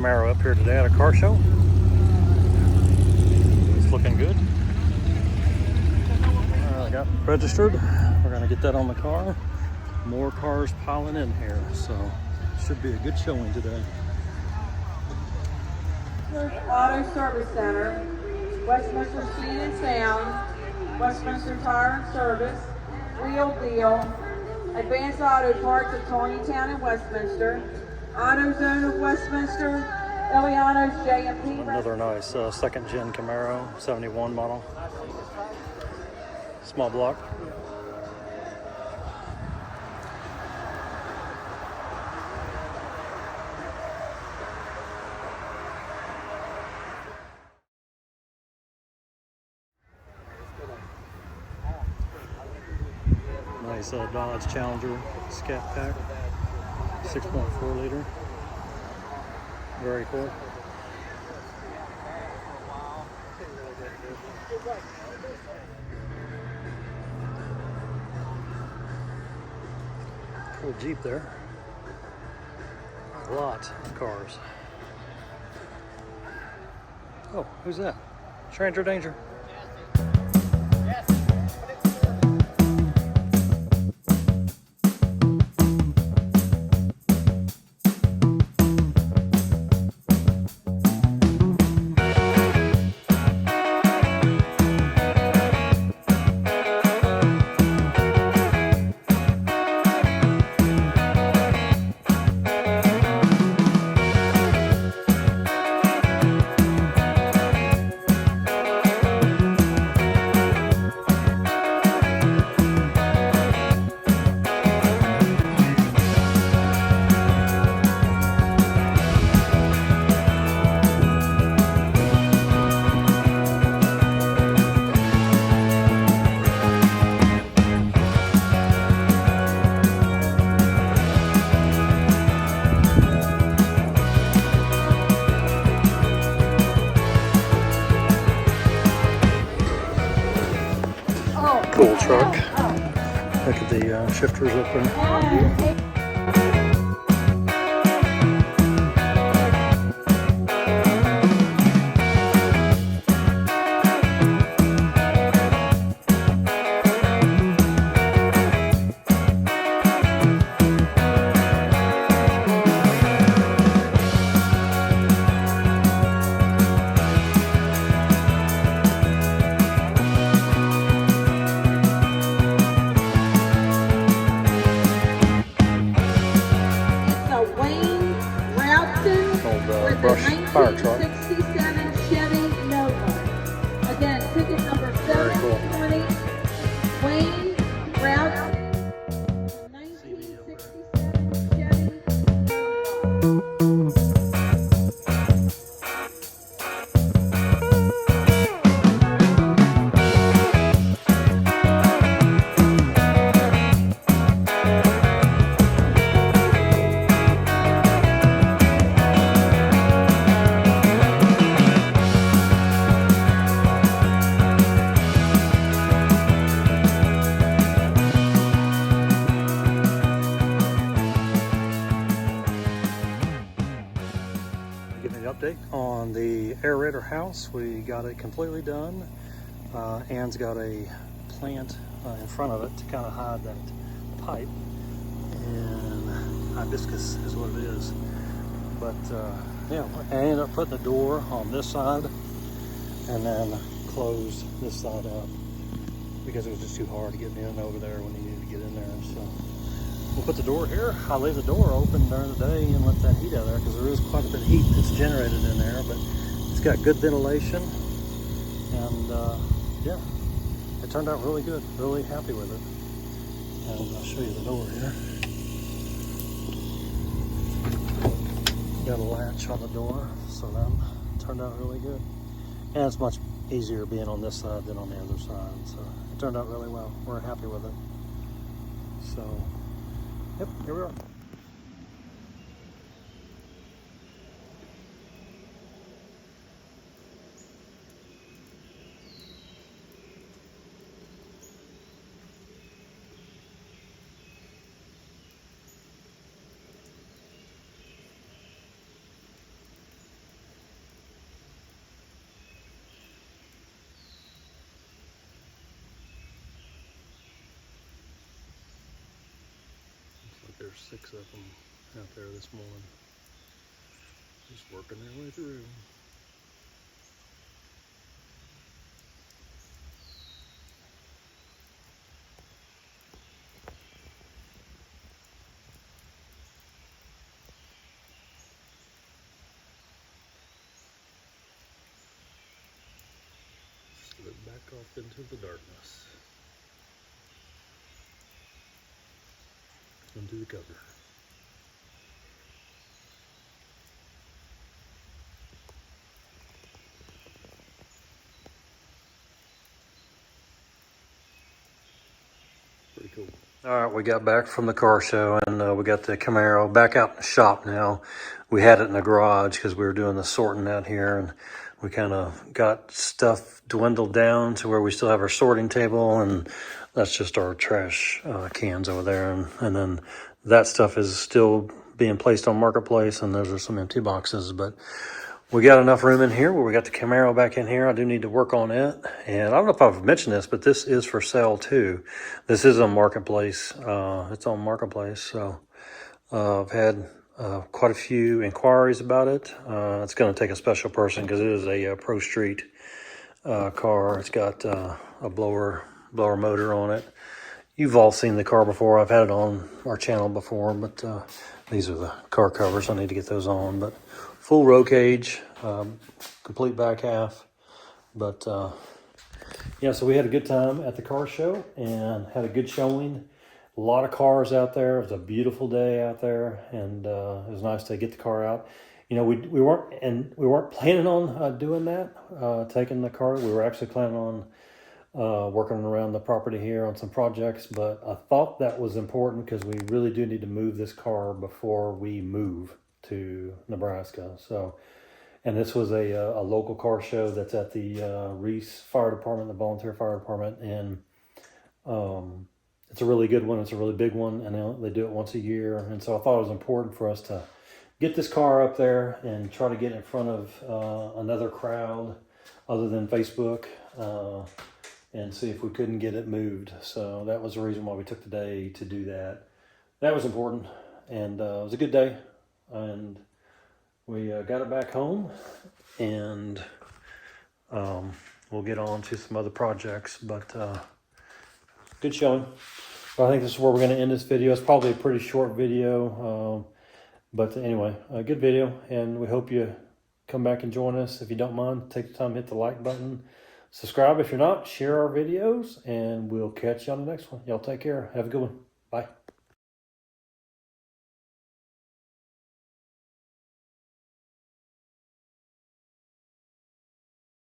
Camaro up here today at a car show. It's looking good. I got registered. We're gonna get that on the car. More cars piling in here, so should be a good showing today. Auto Service Center, Westminster Speed and Sound, Westminster Tire and Service, Real Deal, Advanced Auto Parts of Tawnytown and Westminster, AutoZone of Westminster, Eliano's J&P. Another nice second gen Camaro, 71 model. Small block. Nice Dodge Challenger Scat Pack, 6.4 liter. Very cool. Cool Jeep there. A lot of cars. Oh, who's that? Stranger danger. Cool truck. Look at the shifters up there. Brush fire truck. 1967 Chevy Nova. Again, ticket number 720. Wayne Route. 1967 Chevy Nova. Update on the aerator house. We got it completely done. Ann's got a plant in front of it to kind of hide that pipe, and hibiscus is what it is. But yeah, I ended up putting the door on this side and then closed this side up because it was just too hard to get in over there when you needed to get in there. So we'll put the door here. I'll leave the door open during the day and let that heat out of there because there is quite a bit of heat that's generated in there, but it's got good ventilation, and yeah, it turned out really good. Really happy with it. And I'll show you the door here. Got a latch on the door, so that turned out really good. And it's much easier being on this side than on the other side, so it turned out really well. We're happy with it. So yep, here we are. There's 6 of them out there this morning, just working their way through. Slid back off into the darkness. Into the cover. Pretty cool. All right, we got back from the car show, and we got the Camaro back out in the shop now. We had it in the garage because we were doing the sorting out here, and we kind of got stuff dwindled down to where we still have our sorting table, and that's just our trash cans over there. And then that stuff is still being placed on Marketplace, and those are some empty boxes. But we got enough room in here where we got the Camaro back in here. I do need to work on it. And I don't know if I've mentioned this, but this is for sale too. This is on Marketplace. It's on Marketplace. So I've had quite a few inquiries about it. It's going to take a special person because it is a Pro Street car. It's got a blower motor on it. You've all seen the car before. I've had it on our channel before, but these are the car covers. I need to get those on. But full roll cage, complete back half. But yeah, so we had a good time at the car show and had a good showing. A lot of cars out there. It was a beautiful day out there, and it was nice to get the car out. You know, we weren't planning on doing that, taking the car. We were actually planning on working around the property here on some projects, but I thought that was important because we really do need to move this car before we move to Nebraska. So, and this was a local car show that's at the Reese Fire Department, the volunteer fire department, and it's a really good one. It's a really big one, and they do it once a year. And so I thought it was important for us to get this car up there and try to get in front of another crowd other than Facebook, and see if we couldn't get it moved. So that was the reason why we took the day to do that. That was important, and it was a good day. And we got it back home, and we'll get on to some other projects, but good showing. But I think this is where we're going to end this video. It's probably a pretty short video, but anyway, a good video, and we hope you come back and join us. If you don't mind, take the time to hit the like button. Subscribe if you're not, share our videos, and we'll catch you on the next one. Y'all take care. Have a good one. Bye.